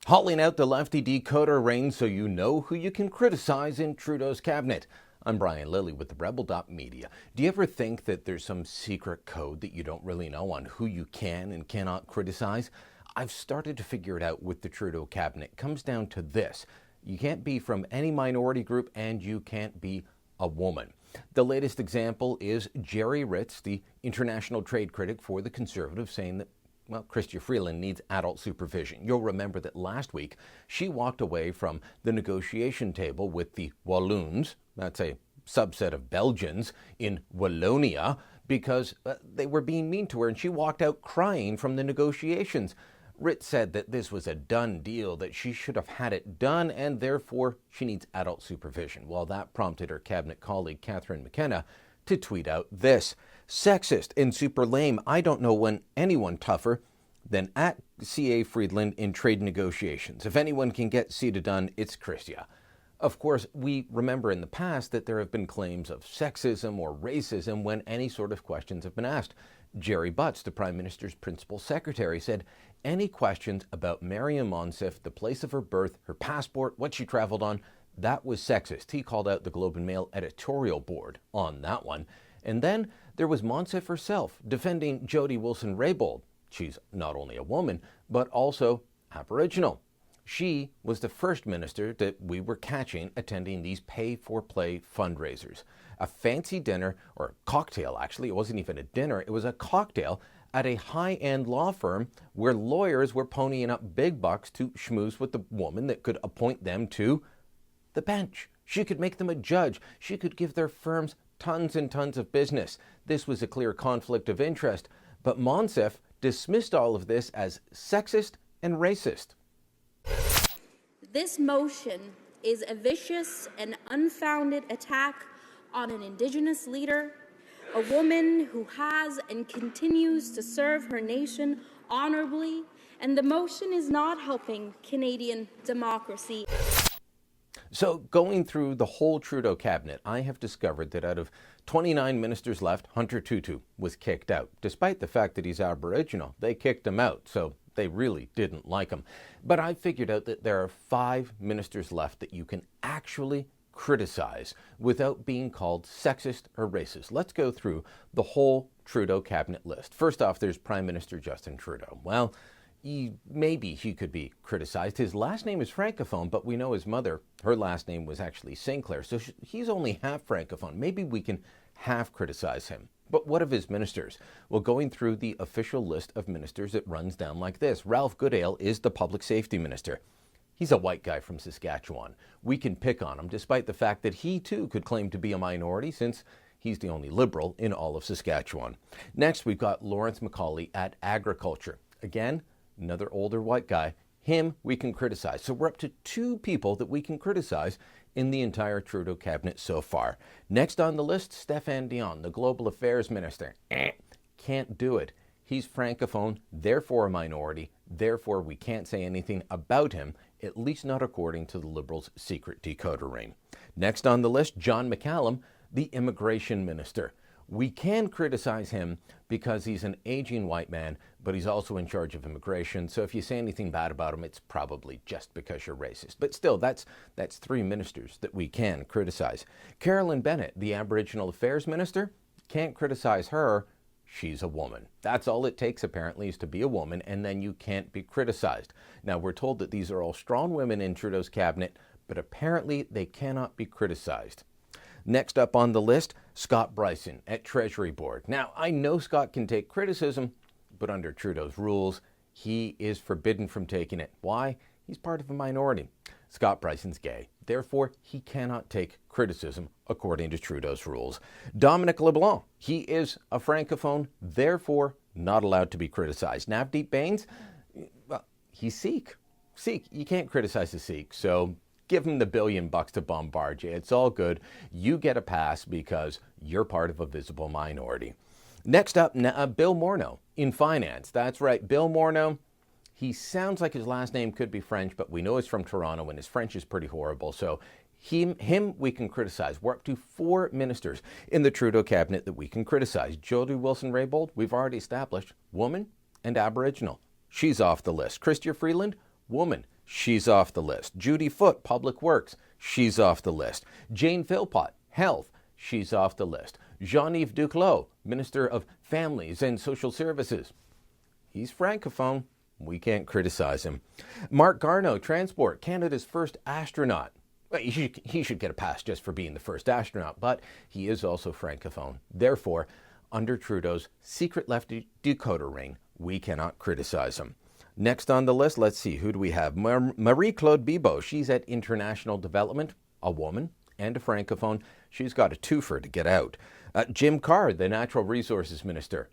Hauling out the lefty decoder ring so you know who you can criticize in Trudeau's cabinet. I'm Brian Lilly with the Rebel.media. Do you ever think that there's some secret code that you don't really know on who you can and cannot criticize? I've started to figure it out with the Trudeau cabinet. It comes down to this. You can't be from any minority group and you can't be a woman. The latest example is Jerry Ritz, the international trade critic for the Conservatives, saying that Chrystia Freeland needs adult supervision. You'll remember that last week she walked away from the negotiation table with the Walloons, that's a subset of Belgians in Wallonia, because they were being mean to her, and she walked out crying from the negotiations. Ritz said that this was a done deal, that she should have had it done, and therefore she needs adult supervision. Well, that prompted her cabinet colleague Catherine McKenna to tweet out this: sexist and super lame. I don't know anyone tougher than at C.A. Friedland in trade negotiations. If anyone can get CETA done, it's Chrystia. Of course, we remember in the past that there have been claims of sexism or racism when any sort of questions have been asked. Gerry Butts, the Prime Minister's principal secretary, said any questions about Maryam Monsef, the place of her birth, her passport, what she traveled on, that was sexist. He called out the Globe and Mail editorial board on that one. And then there was Monsef herself defending Jody Wilson-Raybould. She's not only a woman, but also Aboriginal. She was the first minister that we were catching attending these pay-for-play fundraisers. A fancy dinner, or cocktail actually, it wasn't even a dinner, it was a cocktail at a high-end law firm where lawyers were ponying up big bucks to schmooze with the woman that could appoint them to the bench. She could make them a judge. She could give their firms tons and tons of business. This was a clear conflict of interest. But Monsef dismissed all of this as sexist and racist. This motion is a vicious and unfounded attack on an Indigenous leader, a woman who has and continues to serve her nation honorably, and the motion is not helping Canadian democracy. So going through the whole Trudeau cabinet, I have discovered that out of 29 ministers left, Hunter Tutu was kicked out. Despite the fact that he's Aboriginal, they kicked him out, so they really didn't like him. But I figured out that there are 5 ministers left that you can actually criticize without being called sexist or racist. Let's go through the whole Trudeau cabinet list. First off, there's Prime Minister Justin Trudeau. Well, maybe he could be criticized. His last name is Francophone, but we know his mother, her last name was actually Sinclair, so he's only half Francophone. Maybe we can half criticize him. But what of his ministers? Well, going through the official list of ministers, it runs down like this. Ralph Goodale is the public safety minister. He's a white guy from Saskatchewan. We can pick on him, despite the fact that he too could claim to be a minority, since he's the only Liberal in all of Saskatchewan. Next, we've got Lawrence MacAulay at agriculture. Again, another older white guy. Him we can criticize. So we're up to 2 people that we can criticize in the entire Trudeau cabinet so far. Next on the list, Stéphane Dion, the global affairs minister. Can't do it. He's Francophone, therefore a minority, therefore we can't say anything about him, at least not according to the Liberals' secret decoder ring. Next on the list, John McCallum, the immigration minister. We can criticize him because he's an aging white man, but he's also in charge of immigration. So if you say anything bad about him, it's probably just because you're racist. But still, that's 3 ministers that we can criticize. Carolyn Bennett, the Aboriginal Affairs Minister, can't criticize her. She's a woman. That's all it takes, apparently, is to be a woman, and then you can't be criticized. Now, we're told that these are all strong women in Trudeau's cabinet, but apparently they cannot be criticized. Next up on the list, Scott Bryson at Treasury Board. Now, I know Scott can take criticism, but under Trudeau's rules, he is forbidden from taking it. Why? He's part of a minority. Scott Bryson's gay. Therefore, he cannot take criticism according to Trudeau's rules. Dominic LeBlanc, he is a Francophone, therefore not allowed to be criticized. Navdeep Bains, well, he's Sikh. Sikh, you can't criticize a Sikh, so give him the $1 billion to bombard you. It's all good. You get a pass because you're part of a visible minority. Next up, Bill Morneau in finance. That's right, Bill Morneau. He sounds like his last name could be French, but we know he's from Toronto and his French is pretty horrible. So him we can criticize. We're up to 4 ministers in the Trudeau cabinet that we can criticize. Jody Wilson-Raybould, we've already established, woman and Aboriginal. She's off the list. Chrystia Freeland, woman. she's off the list. Judy Foote, Public Works, she's off the list. Jane Philpott, Health, she's off the list. Jean-Yves Duclos, Minister of Families and Social Services, he's francophone. We can't criticize him. Mark Garneau, Transport, Canada's first astronaut. Well, he should get a pass just for being the first astronaut, but he is also francophone. Therefore, under Trudeau's secret lefty decoder ring, we cannot criticize him. Next on the list, let's see, who do we have? Marie-Claude Bibeau, she's at International Development, a woman and a francophone. She's got a twofer to get out. Jim Carr, the Natural Resources Minister.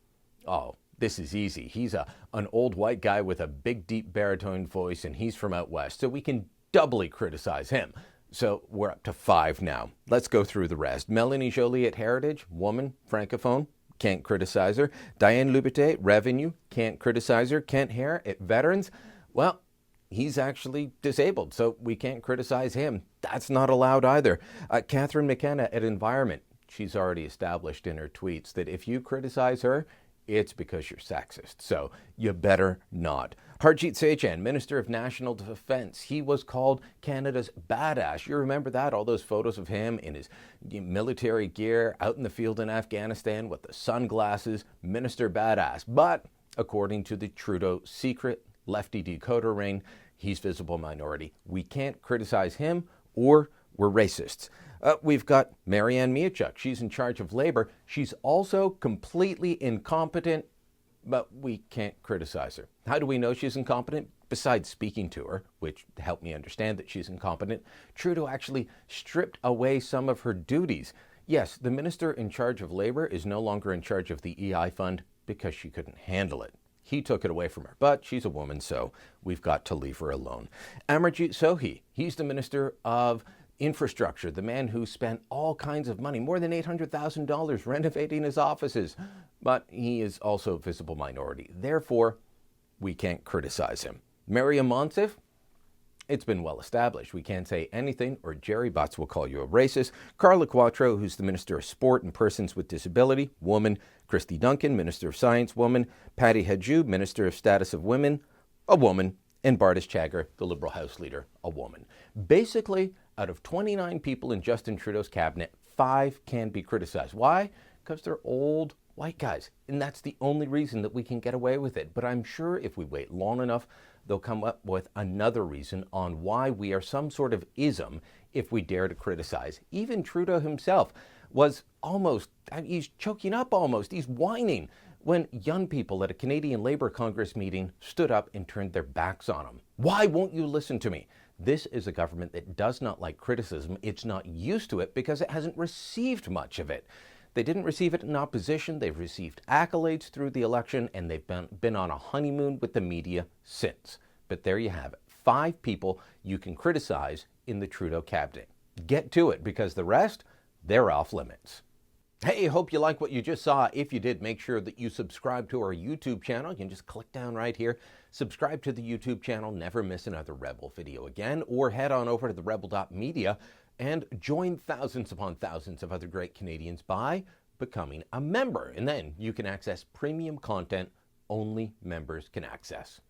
Oh, this is easy. He's an old white guy with a big, deep baritone voice, and he's from out west, so we can doubly criticize him. So we're up to 5 now. Let's go through the rest. Melanie Joly at Heritage, woman, francophone, can't criticize her. Diane Luberté, Revenue, can't criticize her. Kent Hare at Veterans, well, he's actually disabled, so we can't criticize him. That's not allowed either. Catherine McKenna at Environment, she's already established in her tweets that if you criticize her, it's because you're sexist, so you better not. Harjit Sajjan, Minister of National Defence, he was called Canada's badass. You remember that? All those photos of him in his military gear out in the field in Afghanistan with the sunglasses, Minister Badass. But according to the Trudeau secret lefty decoder ring, he's visible minority. We can't criticize him or we're racists. We've got Marianne Miachuk. She's in charge of labor. She's also completely incompetent, but we can't criticize her. How do we know she's incompetent? Besides speaking to her, which helped me understand that she's incompetent, Trudeau actually stripped away some of her duties. Yes, the minister in charge of labor is no longer in charge of the EI fund because she couldn't handle it. He took it away from her, but she's a woman, so we've got to leave her alone. Amarjeet Sohi, he's the Minister of Infrastructure, the man who spent all kinds of money, more than $800,000 renovating his offices, but he is also a visible minority. Therefore, we can't criticize him. Maria Monsef, it's been well established. We can't say anything or Jerry Butts will call you a racist. Carla Quattro, who's the Minister of Sport and Persons with Disability, woman. Christy Duncan, Minister of Science, woman. Patty Hajdu, Minister of Status of Women, a woman. And Bardish Chagger, the Liberal House Leader, a woman. Basically, out of 29 people in Justin Trudeau's cabinet, 5 can be criticized. Why? Because they're old white guys. And that's the only reason that we can get away with it. But I'm sure if we wait long enough, they'll come up with another reason on why we are some sort of ism if we dare to criticize. Even Trudeau himself was almost, he's choking up almost, he's whining when young people at a Canadian Labour Congress meeting stood up and turned their backs on him. Why won't you listen to me? This is a government that does not like criticism. It's not used to it because it hasn't received much of it. They didn't receive it in opposition. They've received accolades through the election, and they've been on a honeymoon with the media since. But there you have it. 5 people you can criticize in the Trudeau cabinet. Get to it, because the rest, they're off limits. Hey, hope you like what you just saw. If you did, make sure that you subscribe to our YouTube channel. You can just click down right here, subscribe to the YouTube channel, never miss another Rebel video again, or head on over to the rebel.media and join thousands upon thousands of other great Canadians by becoming a member. And then you can access premium content only members can access.